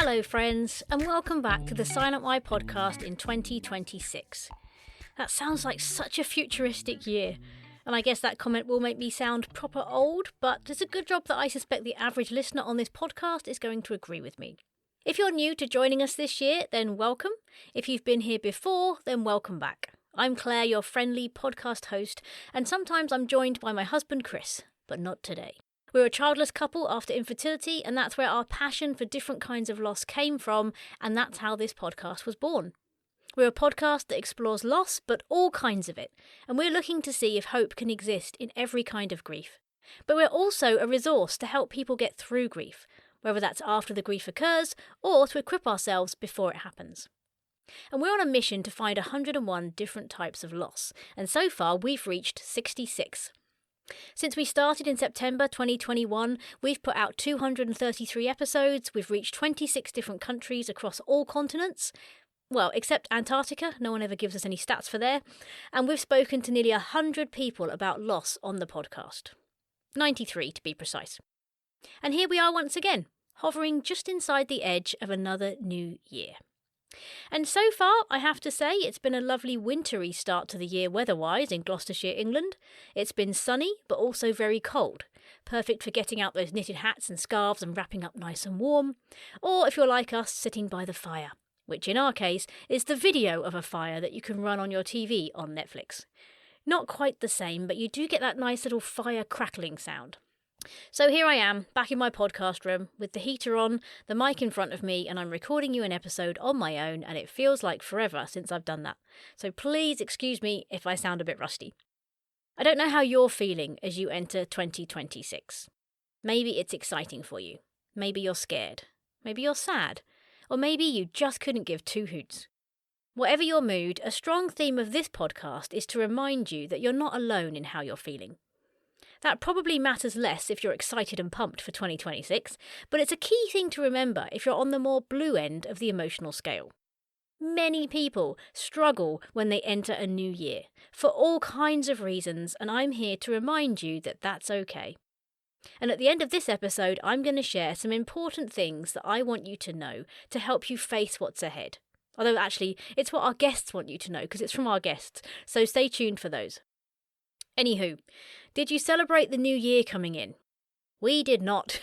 Hello friends, and welcome back to the Silent Eye podcast in 2026. That sounds like such a futuristic year, and I guess that comment will make me sound proper old, but it's a good job that I suspect the average listener on this podcast is going to agree with me. If you're new to joining us this year, then welcome. If you've been here before, then welcome back. I'm Claire, your friendly podcast host, and sometimes I'm joined by my husband Chris, but not today. We're a childless couple after infertility, and that's where our passion for different kinds of loss came from, and that's how this podcast was born. We're a podcast that explores loss, but all kinds of it, and we're looking to see if hope can exist in every kind of grief. But we're also a resource to help people get through grief, whether that's after the grief occurs or to equip ourselves before it happens. And we're on a mission to find 101 different types of loss, and so far we've reached 66. Since we started in September 2021, we've put out 233 episodes, we've reached 26 different countries across all continents, well, except Antarctica, no one ever gives us any stats for there, and we've spoken to nearly 100 people about loss on the podcast. 93 to be precise. And here we are once again, hovering just inside the edge of another new year. And so far, I have to say, it's been a lovely wintry start to the year weather-wise in Gloucestershire, England. It's been sunny, but also very cold. Perfect for getting out those knitted hats and scarves and wrapping up nice and warm. Or if you're like us, sitting by the fire, which in our case is the video of a fire that you can run on your TV on Netflix. Not quite the same, but you do get that nice little fire crackling sound. So here I am, back in my podcast room, with the heater on, the mic in front of me, and I'm recording you an episode on my own, and it feels like forever since I've done that. So please excuse me if I sound a bit rusty. I don't know how you're feeling as you enter 2026. Maybe it's exciting for you. Maybe you're scared. Maybe you're sad. Or maybe you just couldn't give two hoots. Whatever your mood, a strong theme of this podcast is to remind you that you're not alone in how you're feeling. That probably matters less if you're excited and pumped for 2026, but it's a key thing to remember if you're on the more blue end of the emotional scale. Many people struggle when they enter a new year, for all kinds of reasons, and I'm here to remind you that that's okay. And at the end of this episode, I'm going to share some important things that I want you to know to help you face what's ahead. Although actually, it's what our guests want you to know, because it's from our guests, so stay tuned for those. Anywho, did you celebrate the new year coming in? We did not.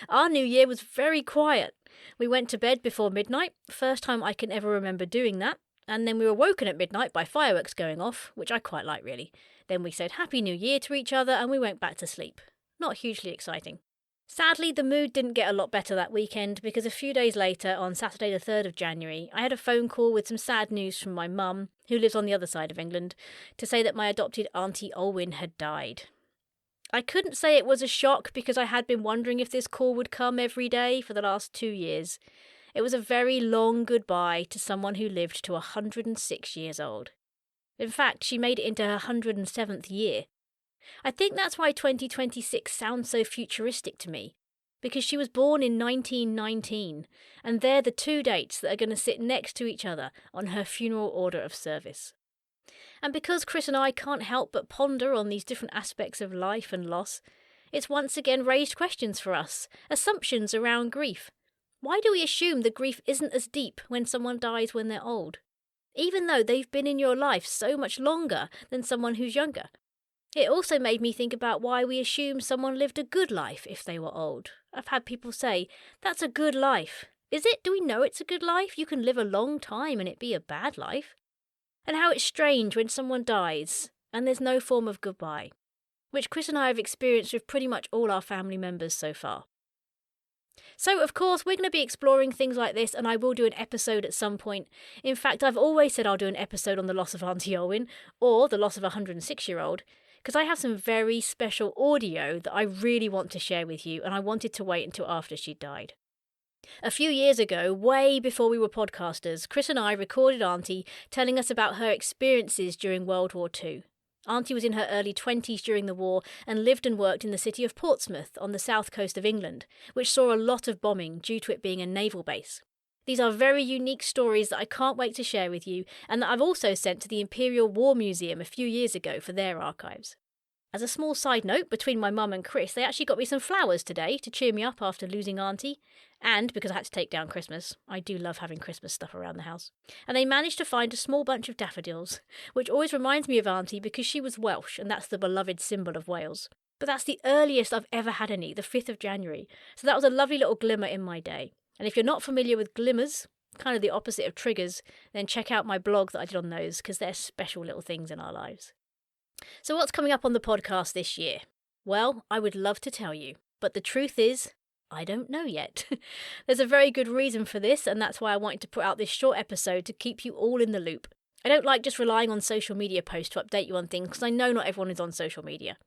Our new year was very quiet. We went to bed before midnight, first time I can ever remember doing that, and then we were woken at midnight by fireworks going off, which I quite like really. Then we said Happy New Year to each other and we went back to sleep. Not hugely exciting. Sadly, the mood didn't get a lot better that weekend because a few days later, on Saturday the 3rd of January, I had a phone call with some sad news from my mum, who lives on the other side of England, to say that my adopted Auntie Olwyn had died. I couldn't say it was a shock because I had been wondering if this call would come every day for the last 2 years. It was a very long goodbye to someone who lived to 106 years old. In fact, she made it into her 107th year. I think that's why 2026 sounds so futuristic to me, because she was born in 1919, and they're the two dates that are going to sit next to each other on her funeral order of service. And because Chris and I can't help but ponder on these different aspects of life and loss, it's once again raised questions for us, assumptions around grief. Why do we assume that grief isn't as deep when someone dies when they're old, even though they've been in your life so much longer than someone who's younger? It also made me think about why we assume someone lived a good life if they were old. I've had people say, that's a good life. Is it? Do we know it's a good life? You can live a long time and it be a bad life. And how it's strange when someone dies and there's no form of goodbye, which Chris and I have experienced with pretty much all our family members so far. So, of course, we're going to be exploring things like this, and I will do an episode at some point. In fact, I've always said I'll do an episode on the loss of Auntie Olwyn, or the loss of a 106-year-old, because I have some very special audio that I really want to share with you, and I wanted to wait until after she died. A few years ago, way before we were podcasters, Chris and I recorded Auntie telling us about her experiences during World War II. Auntie was in her early 20s during the war and lived and worked in the city of Portsmouth on the south coast of England, which saw a lot of bombing due to it being a naval base. These are very unique stories that I can't wait to share with you, and that I've also sent to the Imperial War Museum a few years ago for their archives. As a small side note, between my mum and Chris, they actually got me some flowers today to cheer me up after losing Auntie, and because I had to take down Christmas. I do love having Christmas stuff around the house. And they managed to find a small bunch of daffodils, which always reminds me of Auntie because she was Welsh, and that's the beloved symbol of Wales. But that's the earliest I've ever had any, the 5th of January. So that was a lovely little glimmer in my day. And if you're not familiar with glimmers, kind of the opposite of triggers, then check out my blog that I did on those, because they're special little things in our lives. So what's coming up on the podcast this year? Well, I would love to tell you, but the truth is, I don't know yet. There's a very good reason for this, and that's why I wanted to put out this short episode to keep you all in the loop. I don't like just relying on social media posts to update you on things, because I know not everyone is on social media.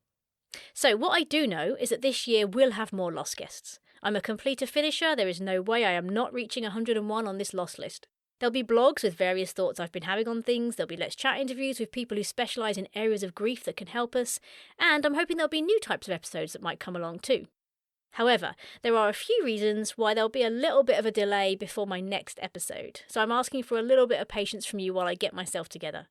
So what I do know is that this year we'll have more lost guests. I'm a completer finisher, there is no way I am not reaching 101 on this lost list. There'll be blogs with various thoughts I've been having on things, there'll be Let's Chat interviews with people who specialise in areas of grief that can help us, and I'm hoping there'll be new types of episodes that might come along too. However, there are a few reasons why there'll be a little bit of a delay before my next episode, so I'm asking for a little bit of patience from you while I get myself together.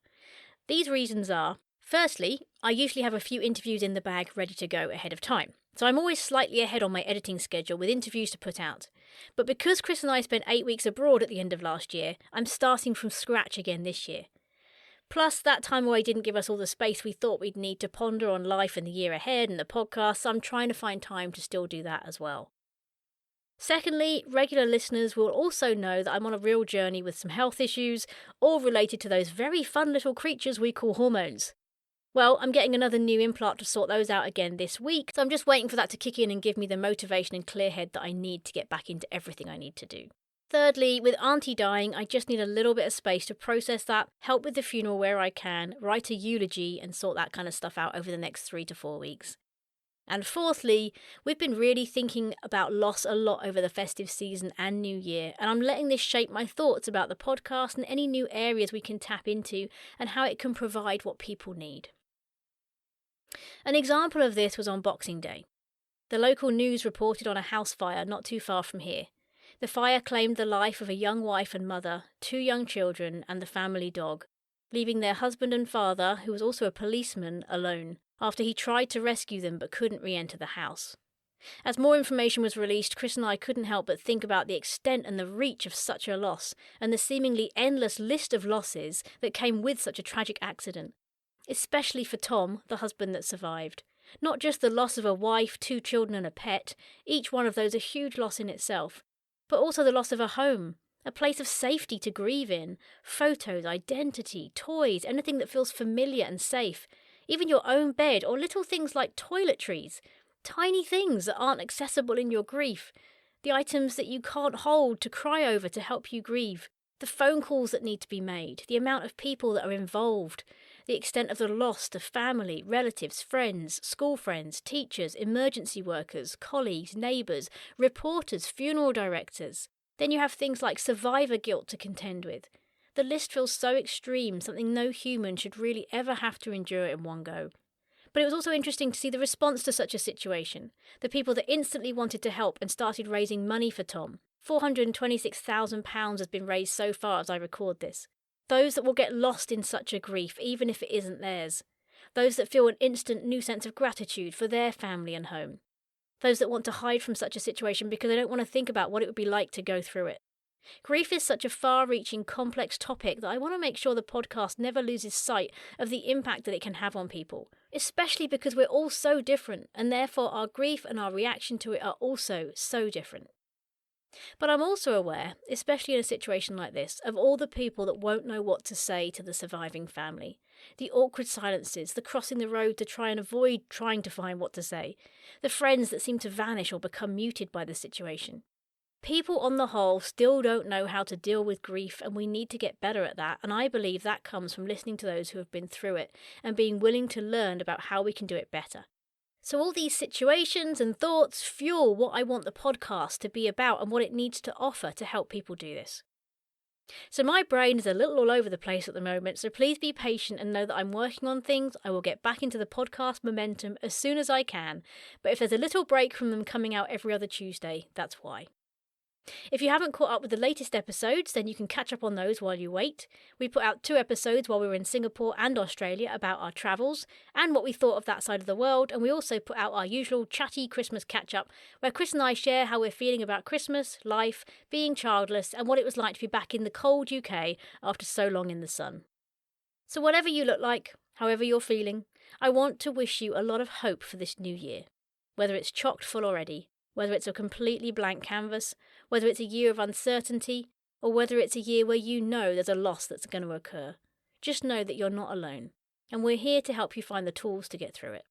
These reasons are, firstly, I usually have a few interviews in the bag ready to go ahead of time. So I'm always slightly ahead on my editing schedule with interviews to put out. But because Chris and I spent 8 weeks abroad at the end of last year, I'm starting from scratch again this year. Plus, that time away didn't give us all the space we thought we'd need to ponder on life in the year ahead and the podcast, so I'm trying to find time to still do that as well. Secondly, regular listeners will also know that I'm on a real journey with some health issues, all related to those very fun little creatures we call hormones. Well, I'm getting another new implant to sort those out again this week, so I'm just waiting for that to kick in and give me the motivation and clear head that I need to get back into everything I need to do. Thirdly, with Auntie dying, I just need a little bit of space to process that, help with the funeral where I can, write a eulogy and sort that kind of stuff out over the next 3 to 4 weeks. And fourthly, we've been really thinking about loss a lot over the festive season and New Year, and I'm letting this shape my thoughts about the podcast and any new areas we can tap into and how it can provide what people need. An example of this was on Boxing Day. The local news reported on a house fire not too far from here. The fire claimed the life of a young wife and mother, 2 young children, and the family dog, leaving their husband and father, who was also a policeman, alone, after he tried to rescue them but couldn't re-enter the house. As more information was released, Chris and I couldn't help but think about the extent and the reach of such a loss, and the seemingly endless list of losses that came with such a tragic accident. Especially for Tom, the husband that survived. Not just the loss of a wife, 2 children and a pet, each one of those a huge loss in itself, but also the loss of a home, a place of safety to grieve in, photos, identity, toys, anything that feels familiar and safe, even your own bed or little things like toiletries, tiny things that aren't accessible in your grief, the items that you can't hold to cry over to help you grieve, the phone calls that need to be made, the amount of people that are involved, the extent of the loss to family, relatives, friends, school friends, teachers, emergency workers, colleagues, neighbours, reporters, funeral directors. Then you have things like survivor guilt to contend with. The list feels so extreme, something no human should really ever have to endure in one go. But it was also interesting to see the response to such a situation. The people that instantly wanted to help and started raising money for Tom. £426,000 has been raised so far as I record this. Those that will get lost in such a grief, even if it isn't theirs. Those that feel an instant new sense of gratitude for their family and home. Those that want to hide from such a situation because they don't want to think about what it would be like to go through it. Grief is such a far-reaching, complex topic that I want to make sure the podcast never loses sight of the impact that it can have on people, especially because we're all so different, and therefore our grief and our reaction to it are also so different. But I'm also aware, especially in a situation like this, of all the people that won't know what to say to the surviving family. The awkward silences, the crossing the road to try and avoid trying to find what to say. The friends that seem to vanish or become muted by the situation. People on the whole still don't know how to deal with grief, and we need to get better at that, and I believe that comes from listening to those who have been through it and being willing to learn about how we can do it better. So all these situations and thoughts fuel what I want the podcast to be about and what it needs to offer to help people do this. So my brain is a little all over the place at the moment, so please be patient and know that I'm working on things. I will get back into the podcast momentum as soon as I can, but if there's a little break from them coming out every other Tuesday, that's why. If you haven't caught up with the latest episodes, then you can catch up on those while you wait. We put out 2 episodes while we were in Singapore and Australia about our travels and what we thought of that side of the world, and we also put out our usual chatty Christmas catch-up, where Chris and I share how we're feeling about Christmas, life, being childless, and what it was like to be back in the cold UK after so long in the sun. So whatever you look like, however you're feeling, I want to wish you a lot of hope for this new year. Whether it's chocked full already, whether it's a completely blank canvas, whether it's a year of uncertainty, or whether it's a year where you know there's a loss that's going to occur. Just know that you're not alone, and we're here to help you find the tools to get through it.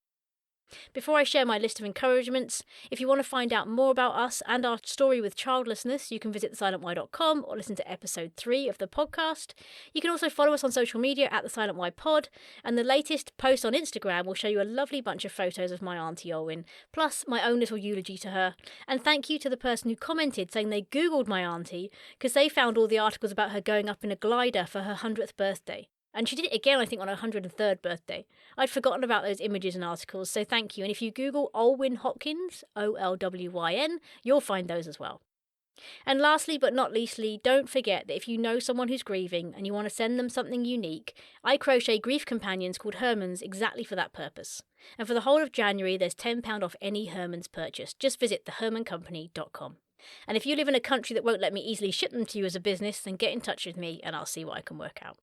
Before I share my list of encouragements, if you want to find out more about us and our story with childlessness, you can visit thesilentwhy.com or listen to episode 3 of the podcast. You can also follow us on social media at The Silent Why Pod, and the latest post on Instagram will show you a lovely bunch of photos of my Auntie Olwyn, plus my own little eulogy to her. And thank you to the person who commented saying they Googled my auntie because they found all the articles about her going up in a glider for her 100th birthday. And she did it again, I think, on her 103rd birthday. I'd forgotten about those images and articles, so thank you. And if you Google Olwyn Hopkins, Olwyn, you'll find those as well. And lastly, but not leastly, don't forget that if you know someone who's grieving and you want to send them something unique, I crochet grief companions called Hermans exactly for that purpose. And for the whole of January, there's £10 off any Hermans purchase. Just visit thehermancompany.com. And if you live in a country that won't let me easily ship them to you as a business, then get in touch with me and I'll see what I can work out.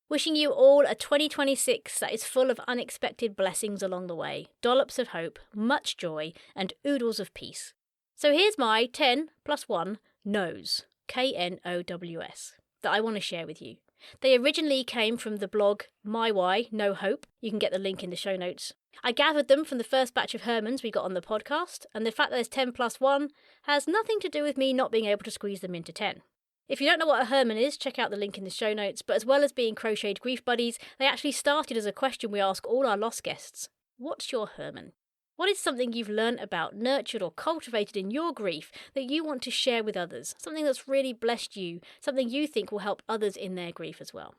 Wishing you all a 2026 that is full of unexpected blessings along the way, dollops of hope, much joy, and oodles of peace. So here's my 10 plus 1 no's, Knows, that I want to share with you. They originally came from the blog My Why, No Hope. You can get the link in the show notes. I gathered them from the first batch of Hermans we got on the podcast, and the fact that there's 10 plus 1 has nothing to do with me not being able to squeeze them into 10. If you don't know what a Herman is, check out the link in the show notes, but as well as being crocheted grief buddies, they actually started as a question we ask all our lost guests. What's your Herman? What is something you've learnt about, nurtured or cultivated in your grief that you want to share with others? Something that's really blessed you, something you think will help others in their grief as well.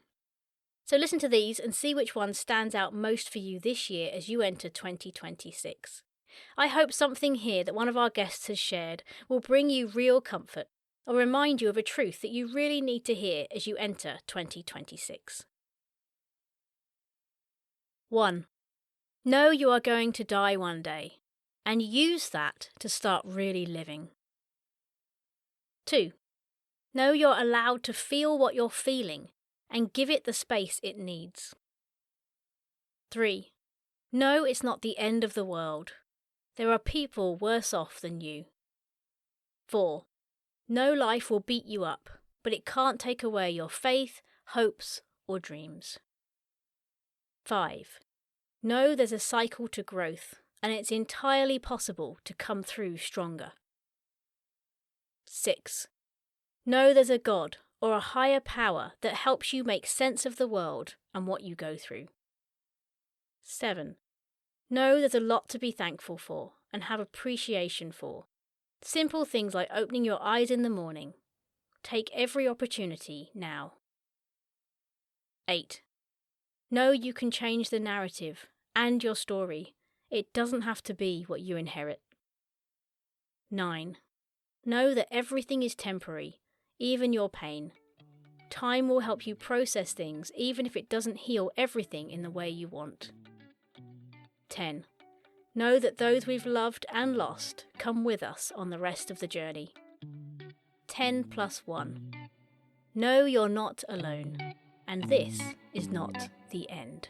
So listen to these and see which one stands out most for you this year as you enter 2026. I hope something here that one of our guests has shared will bring you real comfort, or remind you of a truth that you really need to hear as you enter 2026. 1. Know you are going to die one day, and use that to start really living. 2. Know you're allowed to feel what you're feeling, and give it the space it needs. 3. Know it's not the end of the world. There are people worse off than you. 4. No life will beat you up, but it can't take away your faith, hopes, or dreams. 5. Know there's a cycle to growth, and it's entirely possible to come through stronger. 6. Know there's a God or a higher power that helps you make sense of the world and what you go through. 7. Know there's a lot to be thankful for and have appreciation for. Simple things like opening your eyes in the morning. Take every opportunity now. 8. Know you can change the narrative and your story. It doesn't have to be what you inherit. 9. Know that everything is temporary, even your pain. Time will help you process things, even if it doesn't heal everything in the way you want. 10. Know that those we've loved and lost come with us on the rest of the journey. 10 plus 1. Know you're not alone, and this is not the end.